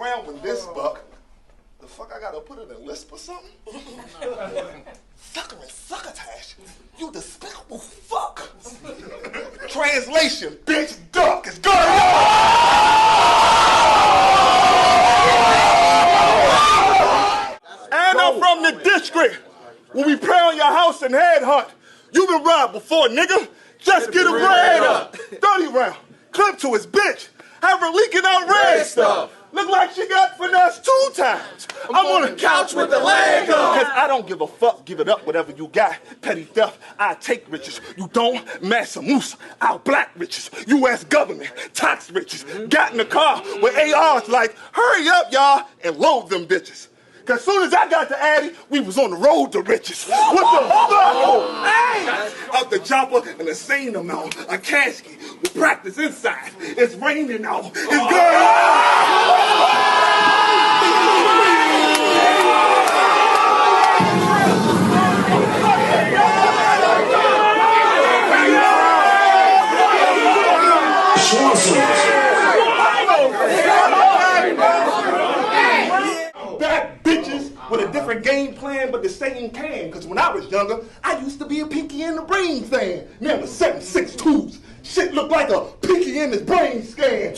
around with this buck. The fuck I gotta put it in lisp or something? Sucker and succotash. You despicable fuck. Translation, bitch, duck is going And I'm from the district where we pray on your house and head hunt. You been robbed before, nigga. Just get a raid up. 30 round. Clip to his bitch. Have her leaking out red stuff. Look like she got finessed 2 times. I'm on the couch with the leg up. Cause I don't give a fuck, give it up, whatever you got. Petty theft, I take riches. You don't, massa moose, I'll black riches. U.S. government, tax riches. Got in the car with ARs like, hurry up, y'all, and load them bitches. Cause soon as I got to Addy, we was on the road to riches. What the fuck? Hey! Out the chopper and the scene them on. A casket with practice inside. It's raining now. It's good. Back bitches with a different game plan, but the same can. Cause when I was younger, I used to be a Pinky in the Brain fan. Now with 7.62s, shit look like a Pinky in his brain scan.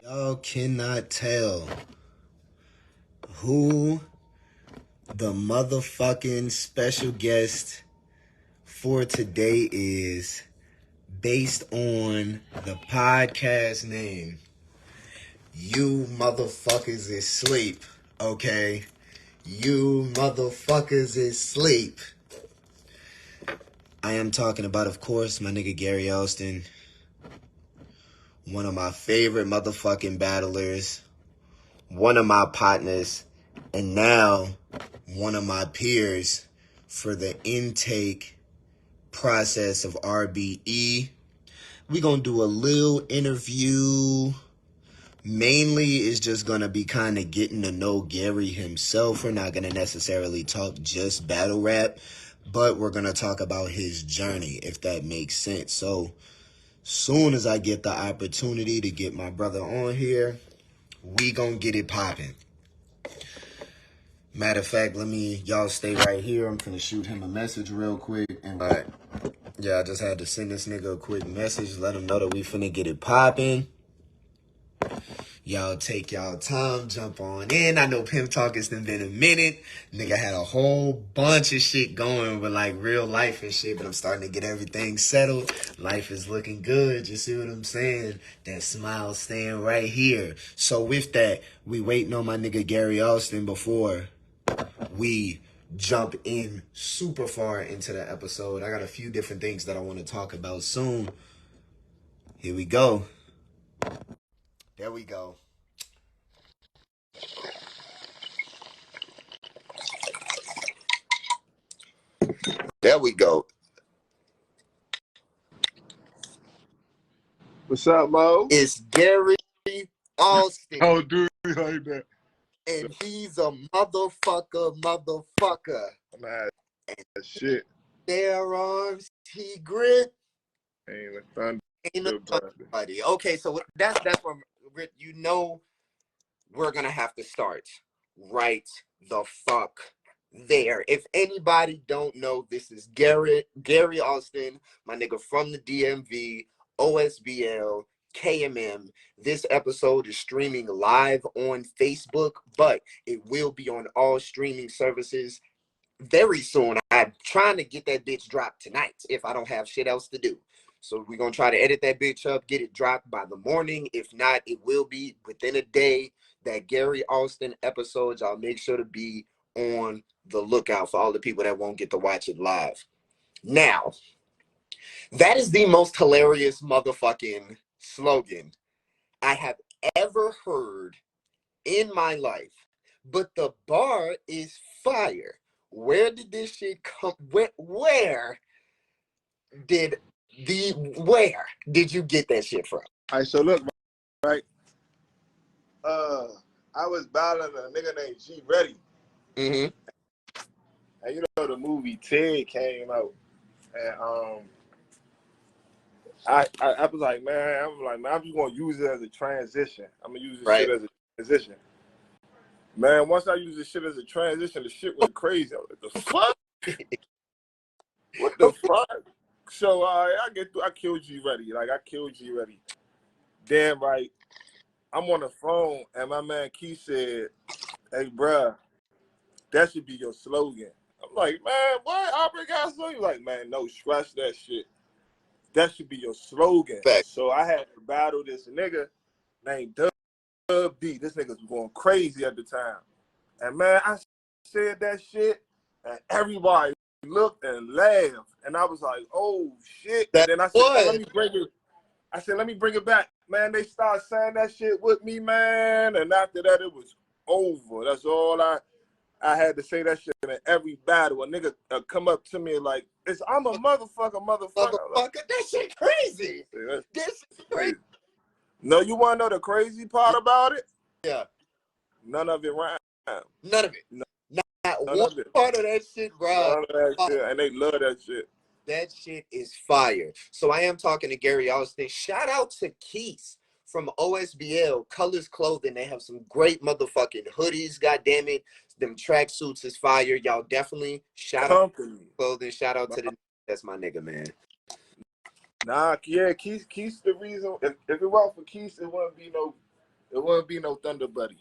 Y'all cannot tell who the motherfucking special guest for today is based on the podcast name. You motherfuckers is sleep, okay? You motherfuckers is sleep. I am talking about, of course, my nigga Gary Alston. One of my favorite motherfucking battlers. One of my partners. And now, one of my peers for the intake process of RBE. We're going to do a little interview. Mainly is just going to be kind of getting to know Gary himself. We're not going to necessarily talk just battle rap, but we're going to talk about his journey, if that makes sense. So, soon as I get the opportunity to get my brother on here, we going to get it popping. Matter of fact, y'all stay right here. I'm finna shoot him a message real quick. And yeah, I just had to send this nigga a quick message, let him know that we finna get it popping. Y'all take y'all time, jump on in. I know Pimp Talk has been a minute. Nigga had a whole bunch of shit going with like real life and shit, but I'm starting to get everything settled. Life is looking good, you see what I'm saying? That smile staying right here. So with that, we waiting on my nigga Gary Alston before we jump in super far into the episode. I got a few different things that I want to talk about soon. Here we go. There we go. There we go. What's up, Mo? It's Gary Alston. Oh, dude, like that. And he's a motherfucker. Man, that shit. Their arms he grip. Ain't a thunder. Ain't a thunder, buddy. Okay, so that's where you know we're gonna have to start right the fuck there. If anybody don't know, this is Gary Alston, my nigga from the DMV, OSBL, KMM. This episode is streaming live on Facebook, but it will be on all streaming services very soon. I'm trying to get that bitch dropped tonight if I don't have shit else to do. So we're going to try to edit that bitch up, get it dropped by the morning. If not, it will be within a day. That Gary Alston episodes, I'll make sure to be on the lookout for all the people that won't get to watch it live. Now, that is the most hilarious motherfucking slogan I have ever heard in my life. But the bar is fire. Where did this shit come? Where did you get that shit from? All right, so look, right? I was battling a nigga named G Ready. Mm-hmm. And you know the movie Ted came out. And I was like, man, I'm just gonna use it as a transition. I'm gonna use this shit as a transition. Man, once I used this shit as a transition, the shit went crazy. I was like, the fuck? What the fuck? So I killed G Ready. Like I killed G Ready. Damn right. I'm on the phone and my man Keith said, hey bruh, that should be your slogan. I'm like, man, what? Opera got slogan? Like, man, no, scratch that shit. That should be your slogan. Fact. So I had to battle this nigga named Dub B. This nigga was going crazy at the time. And man, I said that shit and everybody looked and laughed. And I was like, oh shit. And then I said, oh, let me bring it. I said, let me bring it back. Man, they started saying that shit with me, man. And after that, it was over. That's all I had to say that shit in every battle. A nigga come up to me like, I'm a motherfucker. Like, that shit crazy. Yeah, this is crazy. No, you want to know the crazy part about it? Yeah. None of it rhymed. None of it. Not None one of it. part of that shit, bro. None of that shit. And they love that shit. That shit is fire. So I am talking to Gary Alston. Shout out to Keith from OSBL Colors Clothing. They have some great motherfucking hoodies. God damn it, them tracksuits is fire. Y'all definitely shout out to clothing. Shout out to the. That's my nigga, man. Nah, yeah, Keith's the reason. If it weren't for Keith, it wouldn't be no Thunder Buddy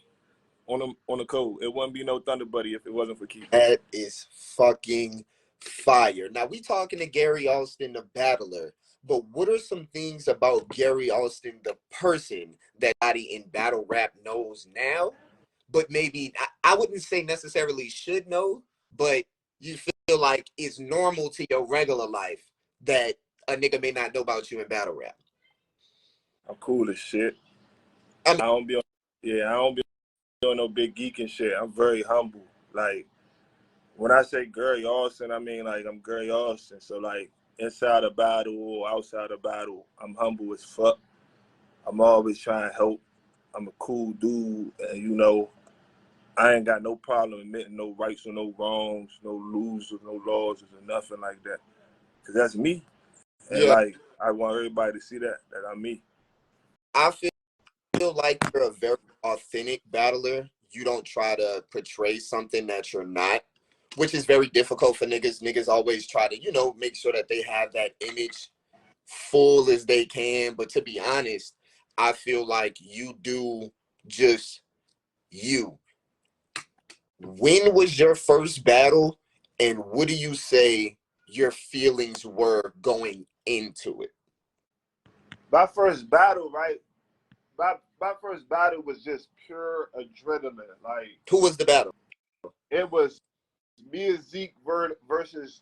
on the code. It wouldn't be no Thunder Buddy if it wasn't for Keith. That is fucking fire. Now we talking to Gary Alston, the battler, but what are some things about Gary Alston, the person, that everybody in battle rap knows now, but maybe I wouldn't say necessarily should know, but you feel like it's normal to your regular life that a nigga may not know about you in battle rap? I'm cool as shit. I don't be on no big geek and shit. I'm very humble. Like, when I say Gary Alston, I mean, like, I'm Gary Alston. So, like, inside a battle or outside a battle, I'm humble as fuck. I'm always trying to help. I'm a cool dude. And, you know, I ain't got no problem admitting no rights or no wrongs, no losers, no losses, or nothing like that. Because that's me. And, like, I want everybody to see that I'm me. I feel like you're a very authentic battler. You don't try to portray something that you're not, which is very difficult for niggas. Niggas always try to, you know, make sure that they have that image full as they can. But to be honest, I feel like you do just you. When was your first battle, and what do you say your feelings were going into it? My first battle, right? My first battle was just pure adrenaline. Like, who was the battle? It was me and Zeke versus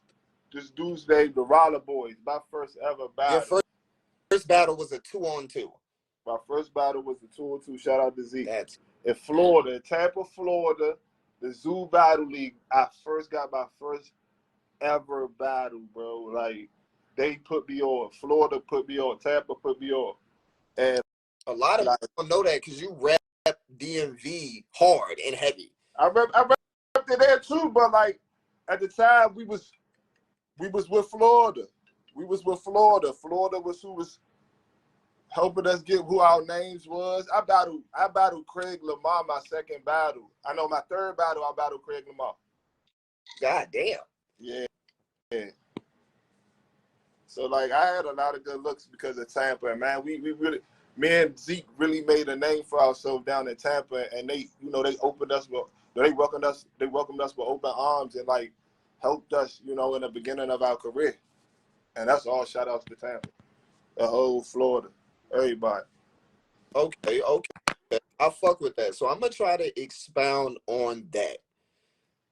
this dude's named the Roller Boys. My first ever battle. Your first battle was a 2-on-2. My first battle was a 2-on-2. Shout out to Zeke. In Florida, Tampa, Florida, the Zoo Battle League. I first got my first ever battle, bro. Like, they put me on. Florida put me on. Tampa put me on. And a lot of people know that because you rap DMV hard and heavy. I repped it there too, but like at the time we was with Florida. We was with Florida. Florida was who was helping us get who our names was. I battled Craig Lamar my second battle. I know my third battle I battled Craig Lamar. God damn. Yeah. So like I had a lot of good looks because of Tampa, and man, we really, me and Zeke really made a name for ourselves down in Tampa, and they, you know, they opened us with, they welcomed us with open arms and like helped us, you know, in the beginning of our career. And that's all shout outs to Tampa, the whole Florida, everybody. Okay. I fuck with that. So I'm gonna try to expound on that.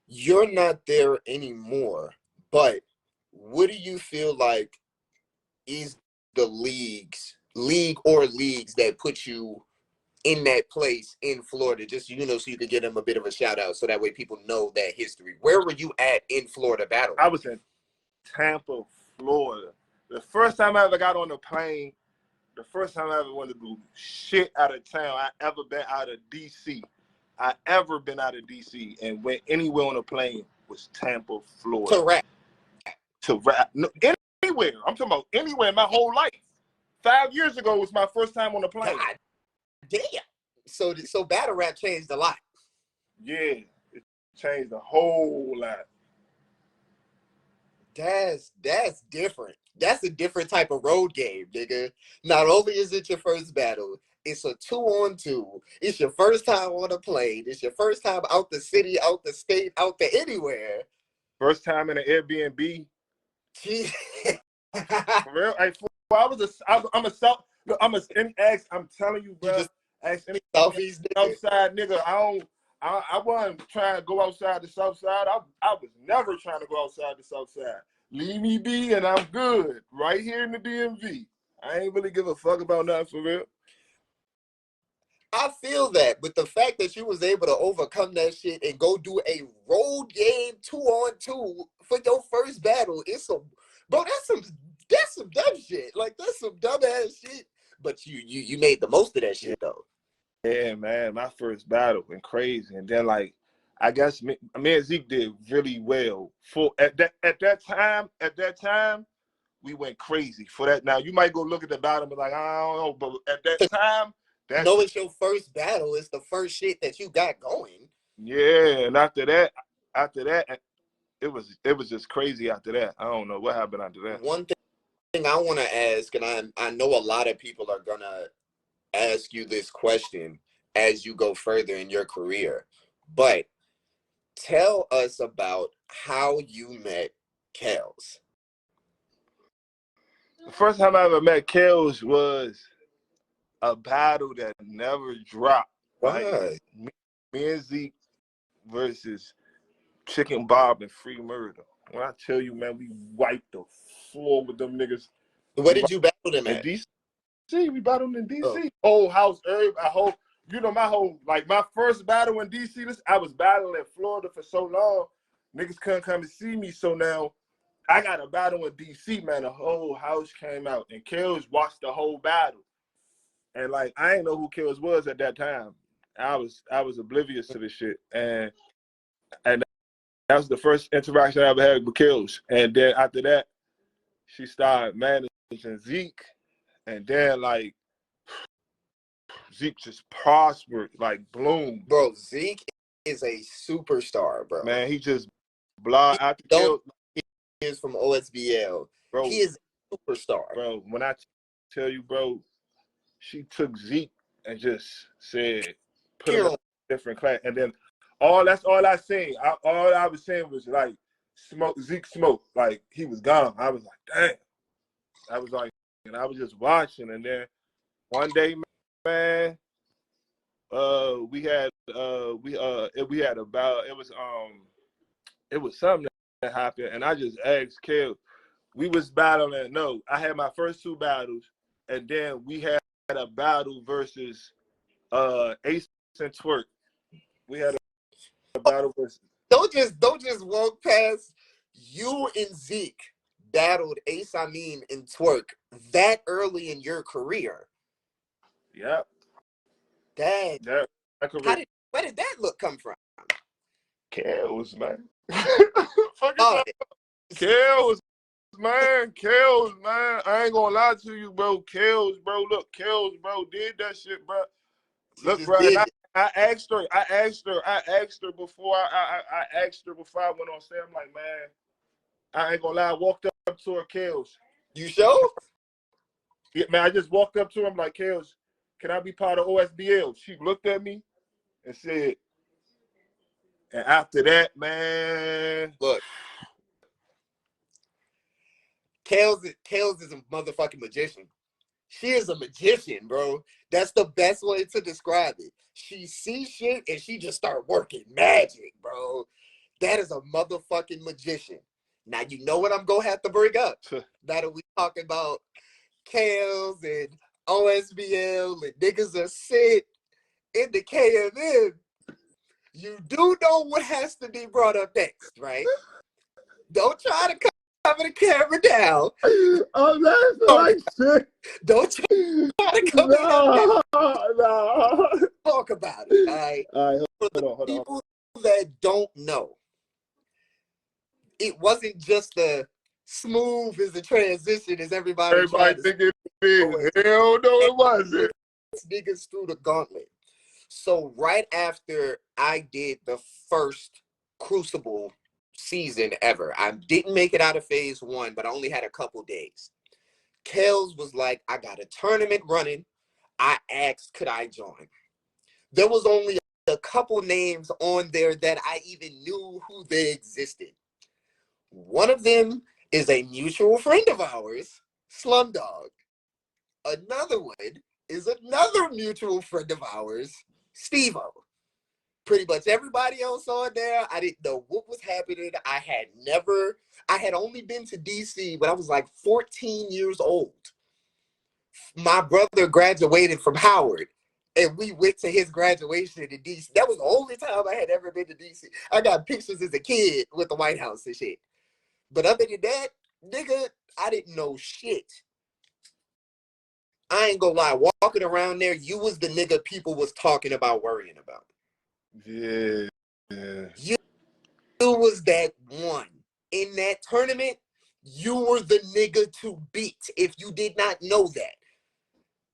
You're not there anymore, but what do you feel like is the league or leagues that put you in that place in Florida, just, you know, so you could give them a bit of a shout out so that way people know that history? Where were you at in Florida battle? I was in Tampa, Florida. The first time I ever got on a plane, the first time I ever wanted to do shit out of town, I ever been out of DC. I ever been out of DC and went anywhere on a plane was Tampa, Florida. To rap. No, anywhere. I'm talking about anywhere in my whole life. 5 years ago was my first time on the plane. God damn. So battle rap changed a lot. Yeah, it changed a whole lot. That's different. That's a different type of road game, nigga. Not only is it your first battle, it's a 2-on-2. It's your first time on a plane. It's your first time out the city, out the state, out to anywhere. First time in an Airbnb. Gee. For real? Hey, I'm telling you, bro. Ask any Southeast outside nigga. I wasn't trying to go outside the south side. I was never trying to go outside the south side. Leave me be and I'm good. Right here in the DMV. I ain't really give a fuck about nothing for real. I feel that, but the fact that you was able to overcome that shit and go do a road game 2-on-2 for your first battle, that's some dumb shit. Like, that's some dumb ass shit. But you made the most of that shit though. Yeah, man, my first battle went crazy, and then like I guess me and Zeke did really well. At that time, we went crazy for that. Now you might go look at the battle and be like, I don't know, but at that time, it's your first battle. It's the first shit that you got going. Yeah, and after that, it was just crazy. After that, I don't know what happened after that. One thing I want to ask, and I know a lot of people are gonna ask you this question as you go further in your career, but tell us about how you met Kels. The first time I ever met Kels was a battle that never dropped. Right. Like, me and Zeke versus Chicken Bob and Free Murder. When I tell you, man, we wiped the floor with them niggas. Where did you battle them at? In DC. We battled in DC. Whole house, my first battle in DC, I was battling in Florida for so long, niggas couldn't come and see me. So now I got a battle in DC, man. The whole house came out and Kels watched the whole battle. And like I didn't know who Kels was at that time. I was oblivious to this shit. And that was the first interaction I ever had with Kels. And then after that, she started managing Zeke. And then, like, Zeke just prospered, like, bloomed. Bro, Zeke is a superstar, bro. Man, he just after Kels. He is from OSBL. Bro, he is a superstar. Bro, when I tell you, bro, she took Zeke and just said, put him in a different class. And then that's all I seen. All I was saying was, like, Zeke smoke. Like, he was gone. I was like, damn. I was like, and I was just watching, and then one day, man, we had it was something that happened, and I just asked Kel. We was battling. No, I had my first 2 battles, and then we had a battle versus Ace and Twerk. We had a battle versus. Don't just walk past you and Zeke. Battled Ace Amin and Twerk that early in your career. Yep. Dang. Yeah. Where did that look come from? Kels, man. Kels, man. I ain't gonna lie to you, bro. Kels, bro. Look, Kels, bro, did that shit, bro. Look, bro. And I asked her before I went on stage. I'm like, man, I ain't gonna lie. I walked up to her, Kels. You sure? Yeah, man, I just walked up to her. I'm like, Kels, can I be part of OSBL? She looked at me and said, and after that, man. Look. Kels is a motherfucking magician. She is a magician, bro. That's the best way to describe it. She sees shit and she just start working magic, bro. That is a motherfucking magician. Now you know what I'm gonna have to bring up. Now that we talking about Kels and OSBL and niggas are sit in the KMM, you do know what has to be brought up next, right? Don't try to cover the camera down. Oh, that's like shit. Don't try to cover it down. No. Talk about it, all right? All right, For the people that don't know, it wasn't just a smooth as a transition as everybody thinking Hell no, it wasn't. Niggas through the gauntlet. So right after I did the first Crucible season ever, I didn't make it out of phase 1, but I only had a couple days. Kels was like, I got a tournament running. I asked, could I join? There was only a couple names on there that I even knew who they existed. One of them is a mutual friend of ours, Slumdog. Another one is another mutual friend of ours, Steve-O. Pretty much everybody else on there, I didn't know what was happening. I had only been to DC when I was like 14 years old. My brother graduated from Howard, and we went to his graduation in DC. That was the only time I had ever been to DC. I got pictures as a kid with the White House and shit. But other than that, nigga, I didn't know shit. I ain't gonna lie, walking around there, you was the nigga people was talking about, worrying about. Yeah. You was that one. In that tournament, you were the nigga to beat. If you did not know that,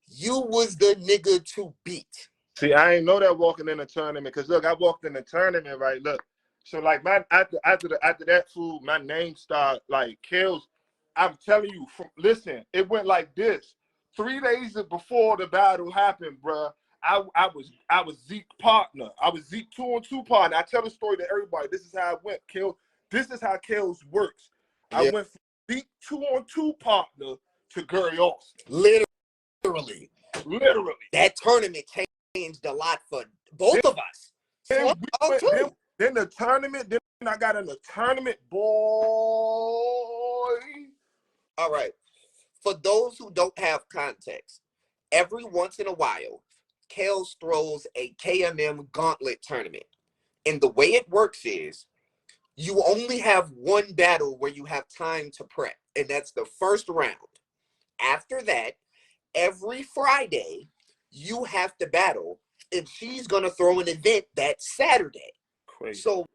you was the nigga to beat. See, I ain't know that walking in the tournament, because look, I walked in the tournament, right? Look, so like my after that food, my name started like Kills. I'm telling you, listen, it went like this. 3 days before the battle happened, bruh, I was Zeke's partner. I was Zeke 2-on-2 partner. I tell the story to everybody. This is how it went. This is how Kills works. Yeah. I went from Zeke 2-on-2 partner to Gary Alston. Literally. That tournament changed a lot for both of us. Then the tournament, then I got in the tournament, boy. All right. For those who don't have context, every once in a while, Kels throws a KMM gauntlet tournament. And the way it works is you only have one battle where you have time to prep, and that's the first round. After that, every Friday, you have to battle, and she's going to throw an event that Saturday. Crazy. So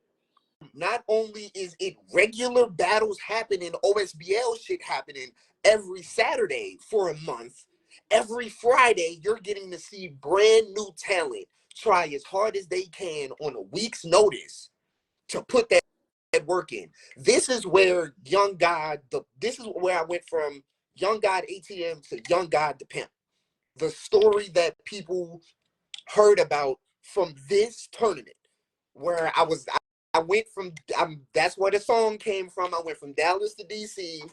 not only is it regular battles happening, OSBL shit happening every Saturday for a month, every Friday you're getting to see brand new talent try as hard as they can on a week's notice to put that work in. This is where this is where I went from Younggod ATM to Younggod the Pimp. The story that people heard about from this tournament, where I went from, that's where the song came from. I went from Dallas to DC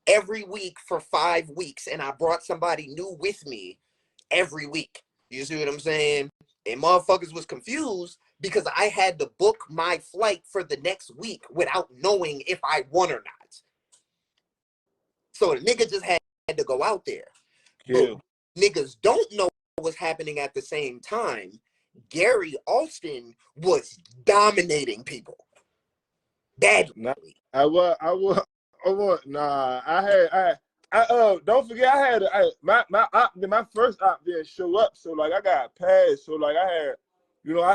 every week for 5 weeks, and I brought somebody new with me every week. You see what I'm saying? And motherfuckers was confused because I had to book my flight for the next week without knowing if I won or not. So the nigga just had to go out there. Yeah. But niggas don't know what's happening at the same time. Gary Alston was dominating people badly. Nah, don't forget, my first op didn't show up, so like I got passed, so like I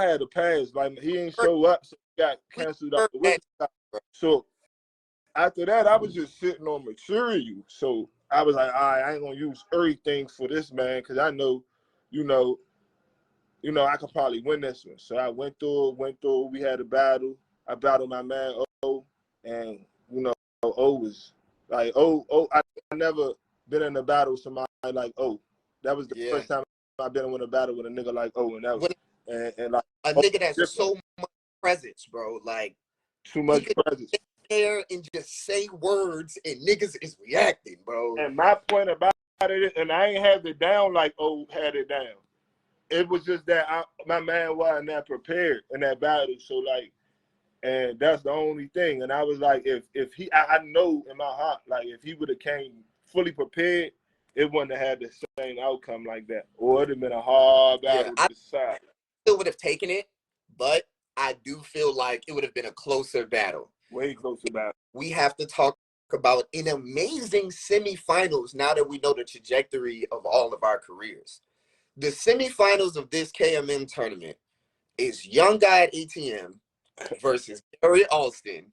had to pass, like he didn't show up, so he got canceled out the way. So after that, I was just sitting on material, so I was like, all right, I ain't gonna use everything for this man, because I know, I could probably win this one. So I went through, we had a battle. I battled my man O, and O was like I never been in a battle with somebody like O. That was the first time I've been in a battle with a nigga like O, and that was and like a nigga that's so much presence, bro. Like too much presence. There and just say words, and niggas is reacting, bro. And my point about it, and I ain't had it down like O had it down. It was just that my man wasn't that prepared in that battle, so like. And that's the only thing. And I was like, if he, I know in my heart, like if he would have came fully prepared, it wouldn't have had the same outcome like that. Or it'd have been a hard battle to decide. I still would have taken it, but I do feel like it would have been a closer battle. Way closer battle. We have to talk about an amazing semifinals now that we know the trajectory of all of our careers. The semifinals of this KMM tournament is Younggod ATM versus Gary Alston,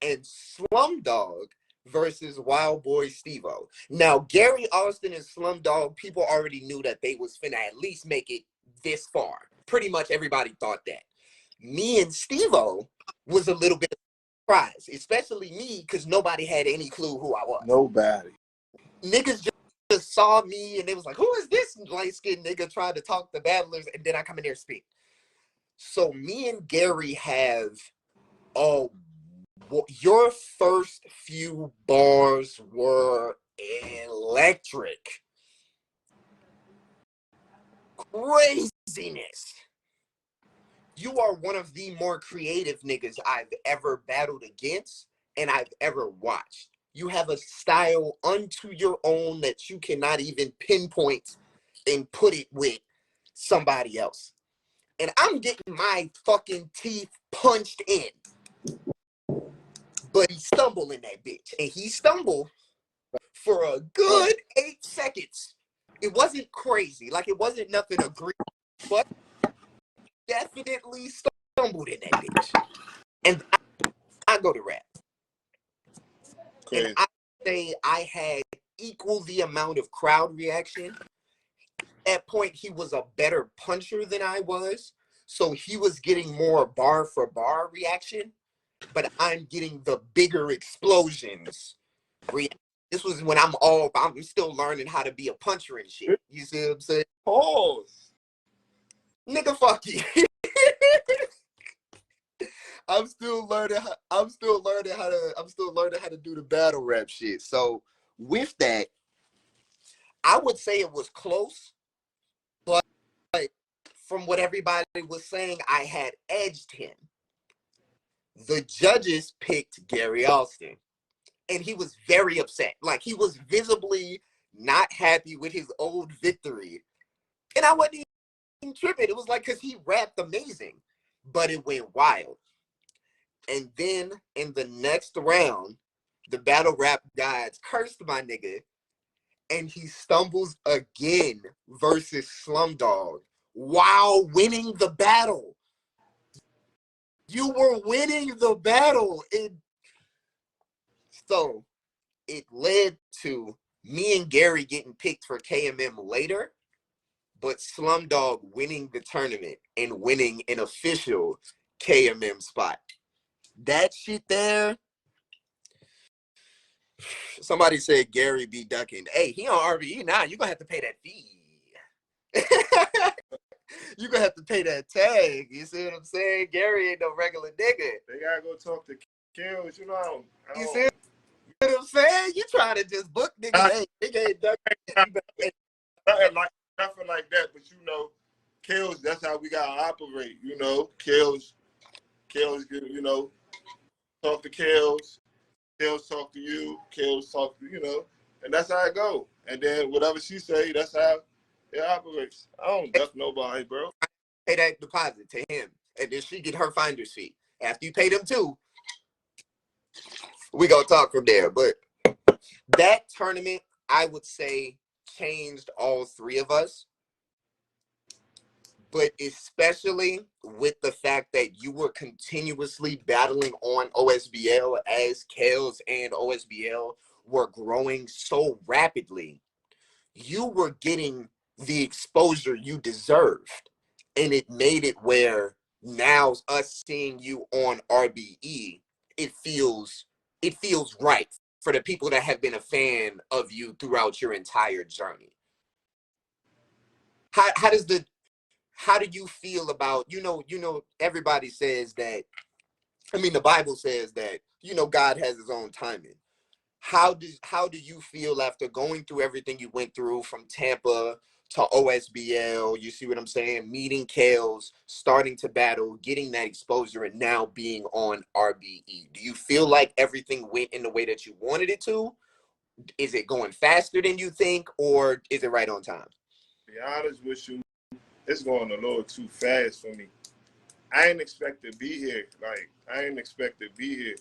and Slumdog versus Wild Boy Steve-O. Now, Gary Alston and Slumdog, people already knew that they was finna at least make it this far. Pretty much everybody thought that. Me and Steve-O was a little bit surprised, especially me, because nobody had any clue who I was. Nobody. Niggas just saw me and they was like, who is this light-skinned nigga trying to talk to battlers? And then I come in there and speak. So me and Gary have, your first few bars were electric. Craziness. You are one of the more creative niggas I've ever battled against and I've ever watched. You have a style unto your own that you cannot even pinpoint and put it with somebody else. And I'm getting my fucking teeth punched in. But he stumbled in that bitch. And he stumbled for a good 8 seconds. It wasn't crazy. Like, it wasn't nothing egregious. But definitely stumbled in that bitch. And I go to rap. Crazy. And I say I had equal the amount of crowd reaction. At that point, he was a better puncher than I was. So he was getting more bar for bar reaction. But I'm getting the bigger explosions. This was when I'm still learning how to be a puncher and shit. You see what I'm saying? Pause. Nigga, fuck you. I'm still learning how to do the battle rap shit. So with that, I would say it was close, but from what everybody was saying, I had edged him. The judges picked Gary Alston, and he was very upset. Like, he was visibly not happy with his old victory. And I wasn't even tripping. It was like, because he rapped amazing, but it went wild. And then in the next round, the battle rap guys cursed my nigga, and he stumbles again versus Slumdog while winning the battle. You were winning the battle. So it led to me and Gary getting picked for KMM later, but Slumdog winning the tournament and winning an official KMM spot. That shit there. Somebody said Gary be ducking. Hey, he on RBE now. You're going to have to pay that fee. You're going to have to pay that tag. You see what I'm saying? Gary ain't no regular nigga. They got to go talk to Kills, you know. You see what I'm saying? You trying to just book niggas. Hey, nigga ain't ducking. Nothing like that, but you know, Kills, that's how we got to operate, you know. Kills, you know, talk to Kills. Kills talk to you, Kills talk to, you know, and that's how it go. And then whatever she say, that's how it operates. I don't duck nobody, bro. Pay that deposit to him, and then she get her finder's fee. After you pay them too, we gonna talk from there. But that tournament, I would say, changed all three of us. But especially with the fact that you were continuously battling on OSBL as Kales and OSBL were growing so rapidly, you were getting the exposure you deserved. And it made it where now us seeing you on RBE, it feels right for the people that have been a fan of you throughout your entire journey. How do you feel about, you know, everybody says that, I mean, the Bible says that, you know, God has his own timing. How do you feel after going through everything you went through from Tampa to OSBL, you see what I'm saying, meeting Kales, starting to battle, getting that exposure, and now being on RBE? Do you feel like everything went in the way that you wanted it to? Is it going faster than you think, or is it right on time? To be honest with you, it's going a little too fast for me. I ain't expect to be here. Like, I ain't expect to be here.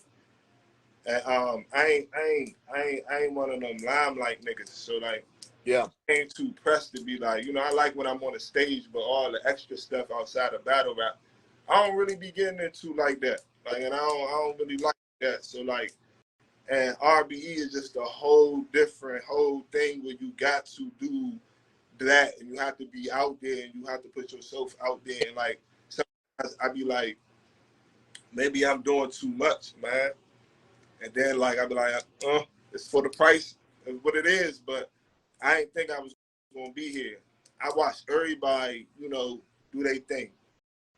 And I ain't one of them limelight niggas. So like, yeah, I ain't too pressed to be like, you know, I like when I'm on the stage, but all the extra stuff outside of battle rap, I don't really be getting into like that. Like, and I don't really like that. So like, And RBE is just a whole different whole thing where you got to do that, and you have to be out there, and you have to put yourself out there. And like sometimes I be like, maybe I'm doing too much, man. And then like I be like, it's for the price of what it is. But I didn't think I was gonna be here. I watched everybody, you know, do their thing.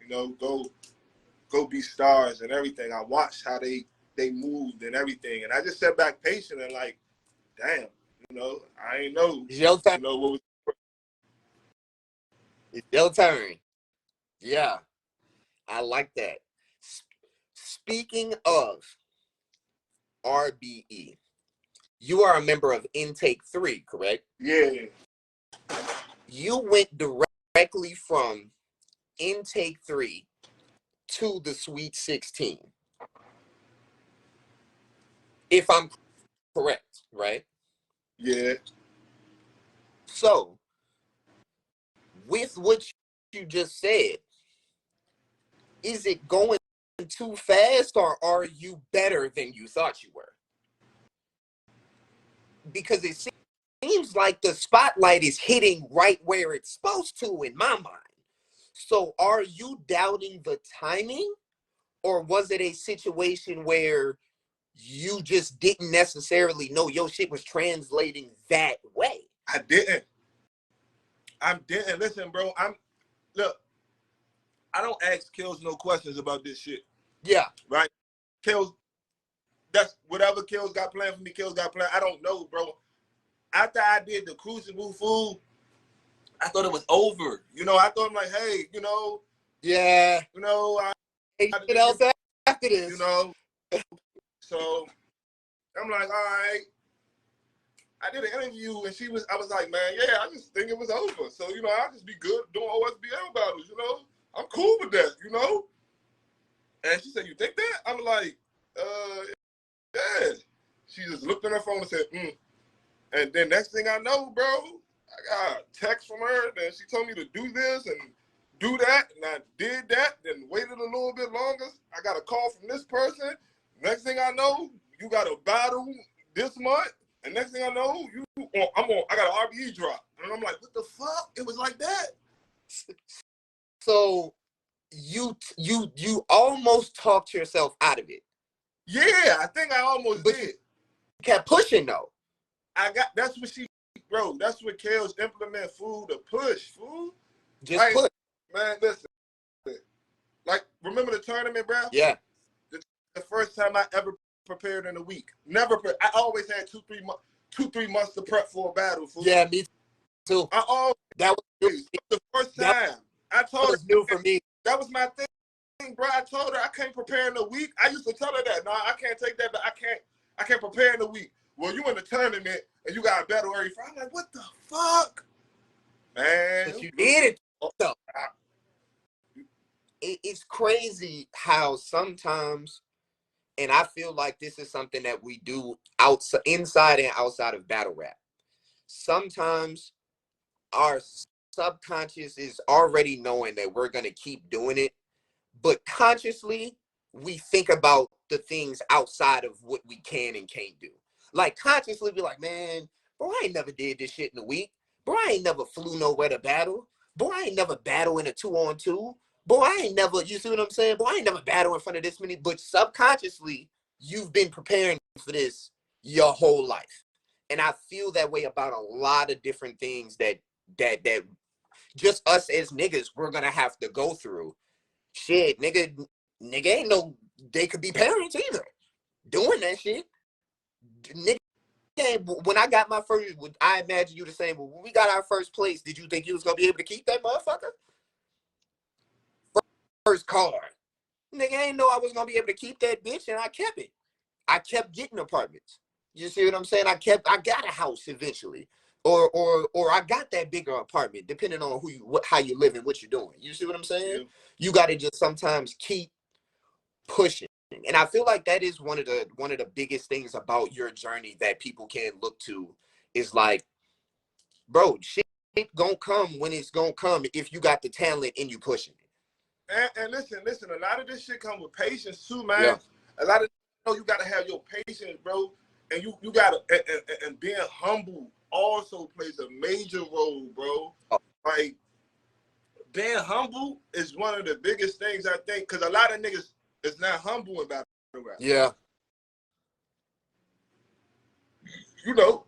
You know, go be stars and everything. I watched how they moved and everything, and I just sat back patient and like, damn, you know, I ain't know, It's your turn. you know what was. It's your turn. Yeah, I like that. Speaking of RBE, you are a member of Intake 3, correct? Yeah. You went directly from Intake 3 to the Sweet 16. If I'm correct, right? Yeah. So, with what you just said, is it going too fast, or are you better than you thought you were? Because it seems like the spotlight is hitting right where it's supposed to in my mind. So are you doubting the timing, or was it a situation where you just didn't necessarily know your shit was translating that way? I didn't. Listen, bro, look, I don't ask Kills no questions about this shit. Yeah. Right? Kills, that's whatever Kills got planned for me, Kills got planned. I don't know, bro. After I did the Crucible food, I thought it was over. You know, I thought I'm like, hey, you know. Yeah. You know, Anything else after this? You know. So I'm like, all right. I did an interview and I was like, man, yeah, I just think it was over. So, you know, I'll just be good doing OSBL battles, you know. I'm cool with that, you know. And she said, you think that? I'm like, yeah. She just looked on her phone and said, And then next thing I know, bro, I got a text from her and she told me to do this and do that. And I did that, then waited a little bit longer. I got a call from this person. Next thing I know, you got a battle this month. And next thing I know, I got an RBE drop. And I'm like, what the fuck? It was like that. So you almost talked yourself out of it. Yeah, I think I almost did. You kept pushing though. That's what Kale's implement food to push, food. Just like, push. Man, listen. Like, remember the tournament, bro? Yeah. The first time I ever prepared in a week. Never. I always had 2-3 months to prep for a battle. Fool. Yeah, me too. That was the first time. I told her. New for me. That was my thing, bro. I told her I can't prepare in a week. I used to tell her that. No, I can't take that, but I can't prepare in a week. Well, you in the tournament and you got a battle every Friday. I'm like, what the fuck? Man. But you did it. So, it's crazy how sometimes, and I feel like this is something that we do inside and outside of battle rap. Sometimes our subconscious is already knowing that we're going to keep doing it, but consciously we think about the things outside of what we can and can't do. Like consciously be like, man, bro, I ain't never did this shit in a week. Bro, I ain't never flew nowhere to battle. Bro, I ain't never battle in a 2-on-2. Boy, I ain't never, you see what I'm saying? Boy, I ain't never battle in front of this many, but subconsciously, you've been preparing for this your whole life. And I feel that way about a lot of different things that just us as niggas, we're gonna have to go through. Shit, nigga ain't no, they could be parents either. Doing that shit. Nigga, when I got my first, I imagine you the same, but when we got our first place, did you think you was gonna be able to keep that motherfucker? First card. Nigga, I ain't know I was gonna be able to keep that bitch, and I kept it. I kept getting apartments. You see what I'm saying? I got a house eventually. Or I got that bigger apartment, depending on how you live and what you're doing. You see what I'm saying? Yeah. You gotta just sometimes keep pushing. And I feel like that is one of the biggest things about your journey that people can look to is like, bro, shit gonna come when it's gonna come if you got the talent and you pushing it. And listen, a lot of this shit comes with patience too, man. Yeah. A lot of you gotta have your patience, bro. and you gotta and being humble also plays a major role, bro. Like being humble is one of the biggest things I think, because a lot of niggas is not humble about it. Yeah. You know,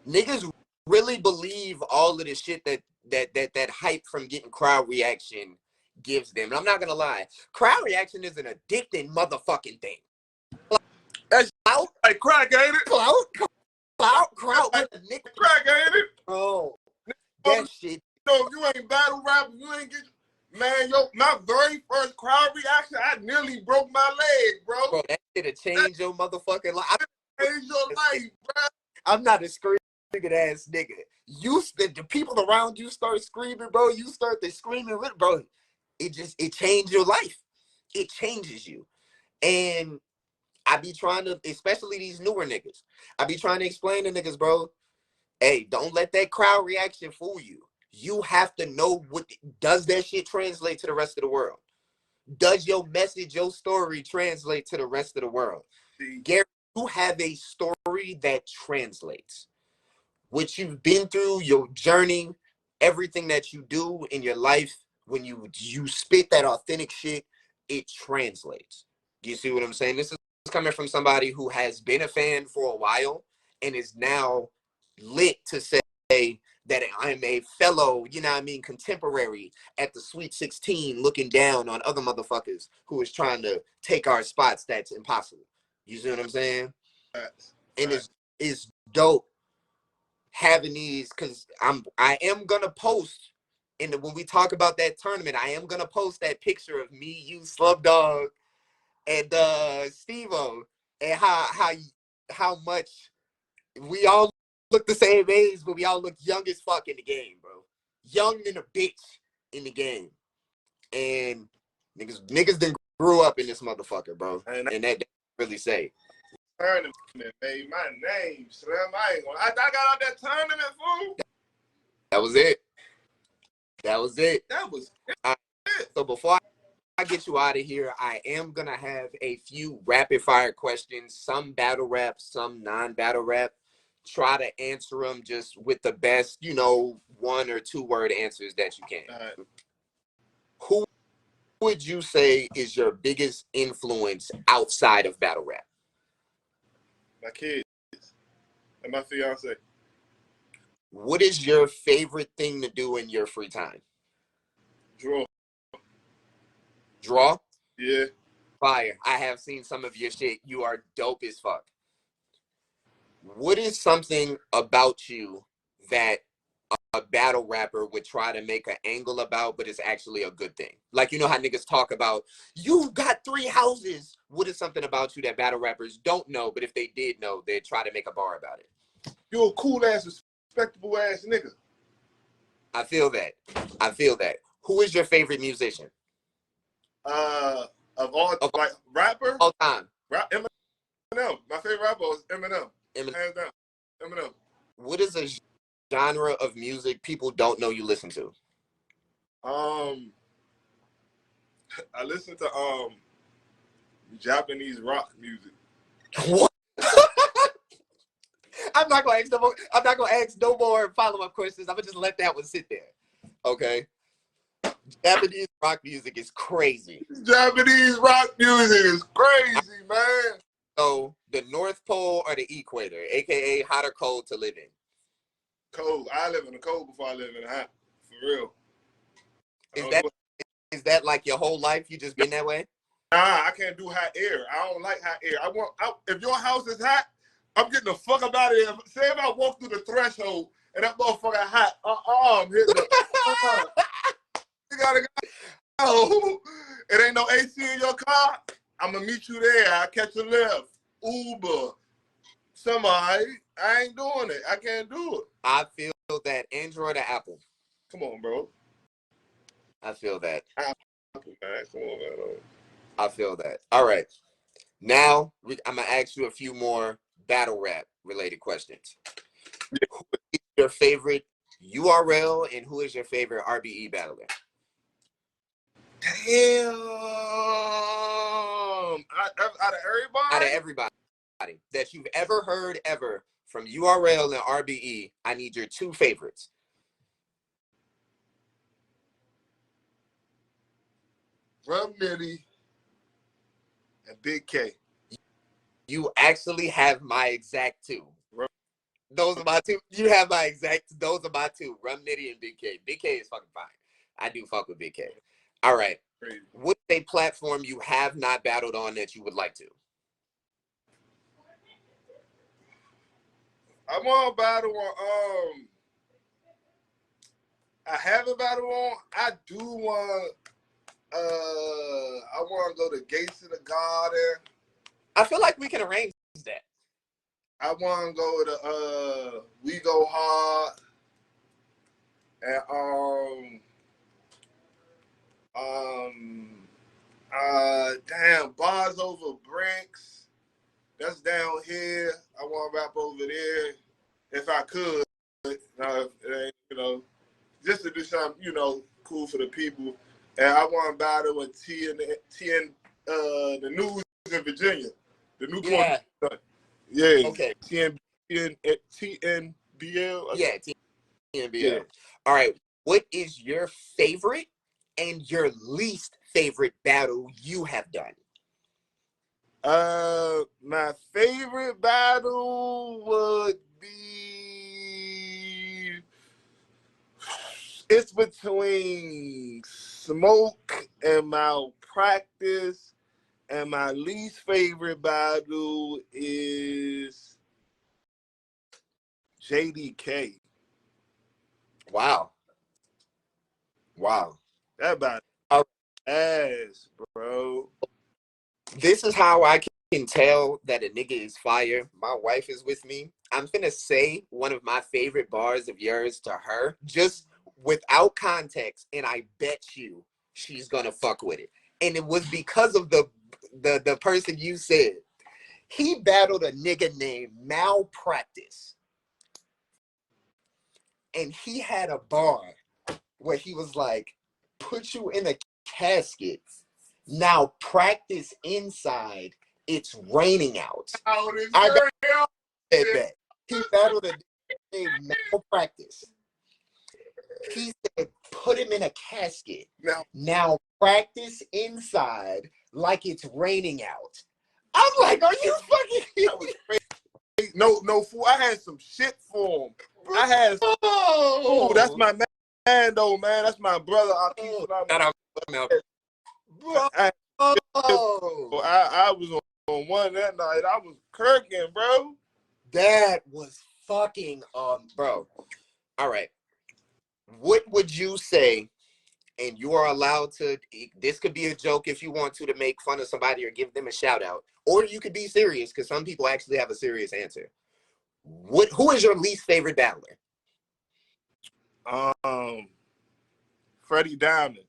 Niggas really believe all of the shit that hype from getting crowd reaction gives them. And I'm not gonna lie, crowd reaction is an addicting motherfucking thing. that's Clout, like crack, ain't it? crowd with a nigga. Crack, ain't it? Bro, that shit. So if you ain't battle rap, you ain't get, man, yo, my very first crowd reaction, I nearly broke my leg, bro. Bro, that shit'll change your motherfucking life. Change your life, bro. I'm not a screaming ass nigga. The people around you start screaming, bro. You start the screaming with, bro. It changed your life. It changes you. And I be trying to, especially these newer niggas, I be trying to explain to niggas, bro, hey, don't let that crowd reaction fool you. You have to know does that shit translate to the rest of the world? Does your message, your story translate to the rest of the world? Gary, you have a story that translates. What you've been through, your journey, everything that you do in your life, when you spit that authentic shit, it translates. Do you see what I'm saying? This is coming from somebody who has been a fan for a while and is now lit to say that I'm a fellow, you know what I mean, contemporary at the Sweet 16 looking down on other motherfuckers who is trying to take our spots. That's impossible. You see what I'm saying? And it's dope having these, because I am gonna post when we talk about that tournament, I am gonna post that picture of me, you, Slub Dog, and Steve-O, and how much we all look the same age, but we all look young as fuck in the game, bro. Young than a bitch in the game. And niggas done grew up in this motherfucker, bro. And that really say. Tournament, baby. My name, Slim. I got out that tournament, fool. That was it. That was it. That was it. So before I get you out of here, I am gonna have a few rapid fire questions, some battle rap, some non-battle rap. Try to answer them just with the best, 1 or 2 word answers that you can. All right. Who would you say is your biggest influence outside of battle rap? My kids and my fiance. What is your favorite thing to do in your free time? Draw. Draw? Yeah. Fire. I have seen some of your shit. You are dope as fuck. What is something about you that a battle rapper would try to make an angle about, but it's actually a good thing? Like, you know how niggas talk about, you got 3 houses. What is something about you that battle rappers don't know, but if they did know, they'd try to make a bar about it? You're a cool ass, respectable ass nigga. I feel that. I feel that. Who is your favorite musician? Of all, like, rapper? All time. Eminem. My favorite rapper is Eminem. Eminem. Hands down. Eminem. What is a genre of music people don't know you listen to? I listen to Japanese rock music. What? I'm not gonna ask no more follow-up questions. I'm gonna just let that one sit there. Okay. Japanese rock music is crazy. Japanese rock music is crazy, man. So the North Pole or the equator, aka hot or cold to live in? Cold. I live in the cold before I live in the hot. For real. Is that like your whole life? You just been that way? Nah, I can't do hot air. I don't like hot air. If your house is hot, I'm getting the fuck up out of there. Say if I walk through the threshold and that motherfucker hot, I'm hitting the You gotta go. It ain't no AC in your car. I'm gonna meet you there. I'll catch a lift. Uber. Somebody. I ain't doing it. I can't do it. I feel that. Android or Apple? Come on, bro. I feel that. Apple, man. Come on, man. I feel that. All right. Now, I'm going to ask you a few more battle rap related questions. Who is your favorite URL and who is your favorite RBE battler? Damn. Out of everybody? Out of everybody. that you've ever heard ever from URL and RBE, I need your 2 favorites. Rum Nitty and Big K. You actually have my exact 2. Rum. Those are my 2. You have my exact. Those are my 2. Rum Nitty and Big K. Big K is fucking fine. I do fuck with Big K. All right. Crazy. What's a platform you have not battled on that you would like to? I want to battle on. I haven't battled on. I do want. I want to go to Gates of the Garden. I feel like we can arrange that. I want to go to We Go Hard and damn, Bars Over Bricks. That's down here. I want to rap over there if I could. You know, just to do something, you know, cool for the people. And I want to battle with the News in Virginia, the Newport. Yeah. Yeah. Okay. TNBL. Yeah, TNBL. Yeah. All right. What is your favorite and your least favorite battle you have done? My favorite battle would be it's between Smoke and Malpractice, and my least favorite battle is JDK. Wow. That battle All ass, bro. This is how I can tell that a nigga is fire. My wife is with me. I'm finna say one of my favorite bars of yours to her, just without context, and I bet you she's gonna fuck with it. And it was because of the person you said. He battled a nigga named Malpractice. And he had a bar where he was like, put you in a casket. Now practice inside. It's raining out. I got that. He battled a nigga Malpractice. He said, put him in a casket. Now practice inside like it's raining out. I'm like, are you fucking No, fool. I had some shit for him. I had. Oh, that's my man, though, man. That's my brother. I was on one that night. I was kirking, bro. That was fucking bro. All right. What would you say? And you are allowed to, this could be a joke if you want to make fun of somebody or give them a shout out. Or you could be serious because some people actually have a serious answer. Who is your least favorite battler? Freddie Diamond.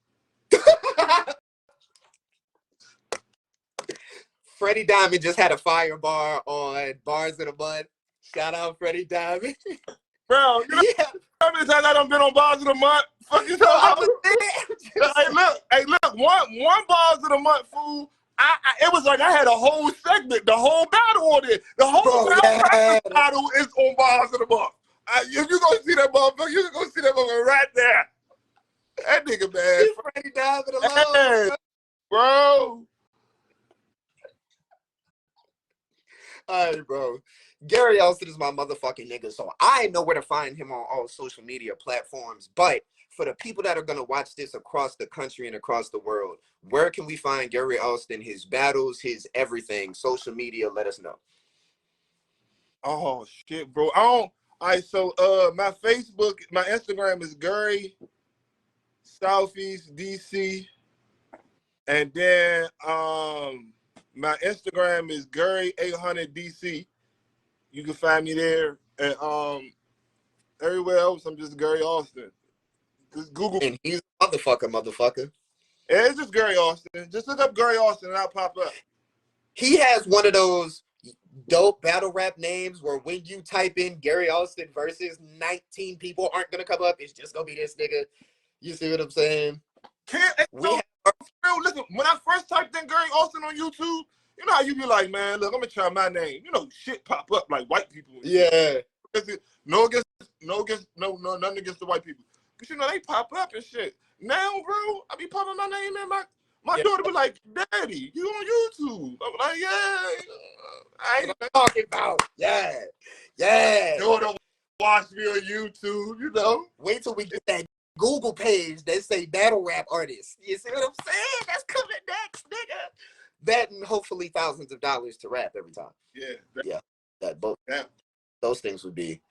Freddie Diamond just had a fire bar on Bars in the Mud. Shout out Freddie Diamond. Bro, you know how many times I done been on Bars of the Month? Fucking Hey, look, one Bars of the Month, fool. It was like I had a whole segment, the whole battle on it. The whole battle is on Bars of the Month. If you gonna see that motherfucker, you gonna see that motherfucker right there. That nigga, man. Freddie Diamond alone. Hey, bro. All right, bro. Gary Alston is my motherfucking nigga, so I know where to find him on all social media platforms. But for the people that are going to watch this across the country and across the world, where can we find Gary Alston, his battles, his everything? Social media, let us know. Oh, shit, bro. All right, so my Facebook, my Instagram is Gary Southeast DC. And then my Instagram is Gary 800 DC. You can find me there. And everywhere else, I'm just Gary Alston. Just Google. And he's a motherfucker. Yeah, it's just Gary Alston. Just look up Gary Alston and I'll pop up. He has one of those dope battle rap names where when you type in Gary Alston versus 19 people aren't going to come up. It's just going to be this nigga. You see what I'm saying? Listen, when I first typed in Gary Alston on YouTube, You know how you be like, man, look, I'm gonna try my name. You know, shit pop up like white people. Yeah. Nothing against the white people. But you know, they pop up and shit. Now, bro, I be popping my name in my daughter be like, Daddy, you on YouTube? I'm like, yeah. I ain't talking about. Yeah. Yeah. Daughter watch me on YouTube, you know. Wait till we get that Google page that say battle rap artist. You see what I'm saying? That's coming next, nigga. That and hopefully thousands of dollars to rap every time. Yeah. That both. Those things would be.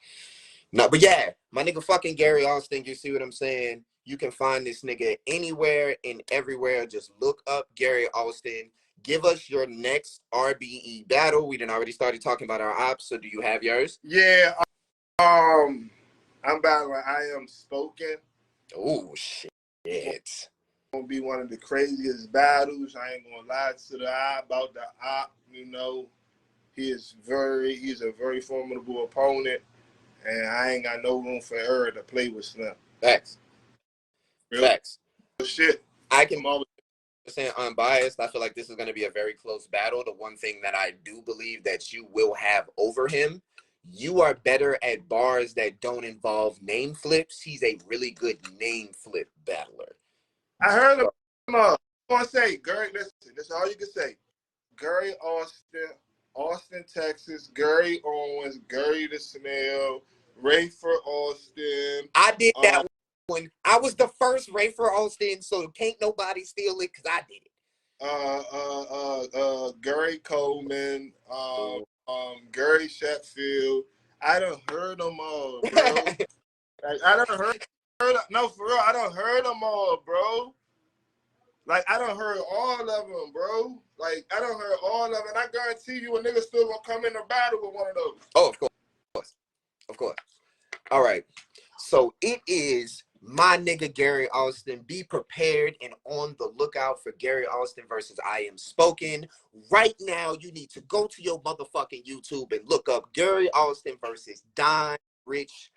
No, but yeah, my nigga fucking Gary Alston, you see what I'm saying? You can find this nigga anywhere and everywhere. Just look up Gary Alston. Give us your next RBE battle. We done already started talking about our ops, so do you have yours? Yeah. I'm battling I Am Spoken. Oh, shit. It's gonna be one of the craziest battles. I ain't gonna lie to the eye about the op, you know. He's a very formidable opponent, and I ain't got no room for error to play with Slim. Facts. Real Facts. Shit. I can always say unbiased. I feel like this is going to be a very close battle. The one thing that I do believe that you will have over him, you are better at bars that don't involve name flips. He's a really good name flip battler. I heard him. I'm gonna say, Gary, listen, that's all you can say. Gary Austin, Texas, Gary Owens, Gary the Smell, Rayford Austin. I did that one. I was the first Rayford Austin, so can't nobody steal it because I did it. Gary Coleman, Gary Sheffield. I done heard them all, bro. Like, I done heard no, for real, I done heard them all, bro. Like, I done heard all of them, bro. Like, I done heard all of them. And I guarantee you a nigga still gonna come in a battle with one of those. Oh, of course. Of course. All right. So it is my nigga Gary Alston. Be prepared and on the lookout for Gary Alston versus I Am Spoken. Right now, you need to go to your motherfucking YouTube and look up Gary Alston versus Don Rich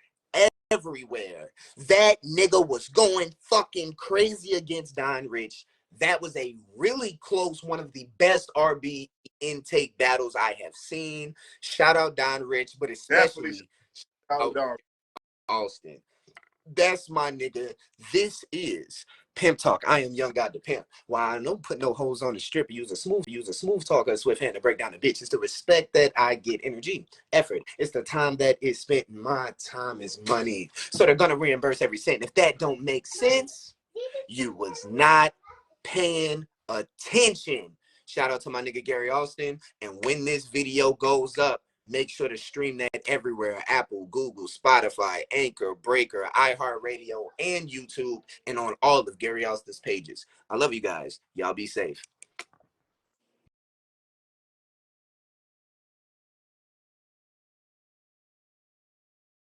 everywhere. That nigga was going fucking crazy against Don Rich. That was a really close, one of the best RB intake battles I have seen. Shout out Don Rich, but especially shout out Alston. That's my nigga. This is Pimp Talk. I am Younggod the Pimp. While I don't put no hoes on the strip, use a smooth talker, a swift hand to break down the bitch. It's the respect that I get, energy, effort. It's the time that is spent. My time is money. So they're gonna reimburse every cent. If that don't make sense, you was not paying attention. Shout out to my nigga Gary Alston. And when this video goes up, make sure to stream that everywhere. Apple, Google, Spotify, Anchor, Breaker, iHeartRadio, and YouTube, and on all of Gary Alston's pages. I love you guys. Y'all be safe.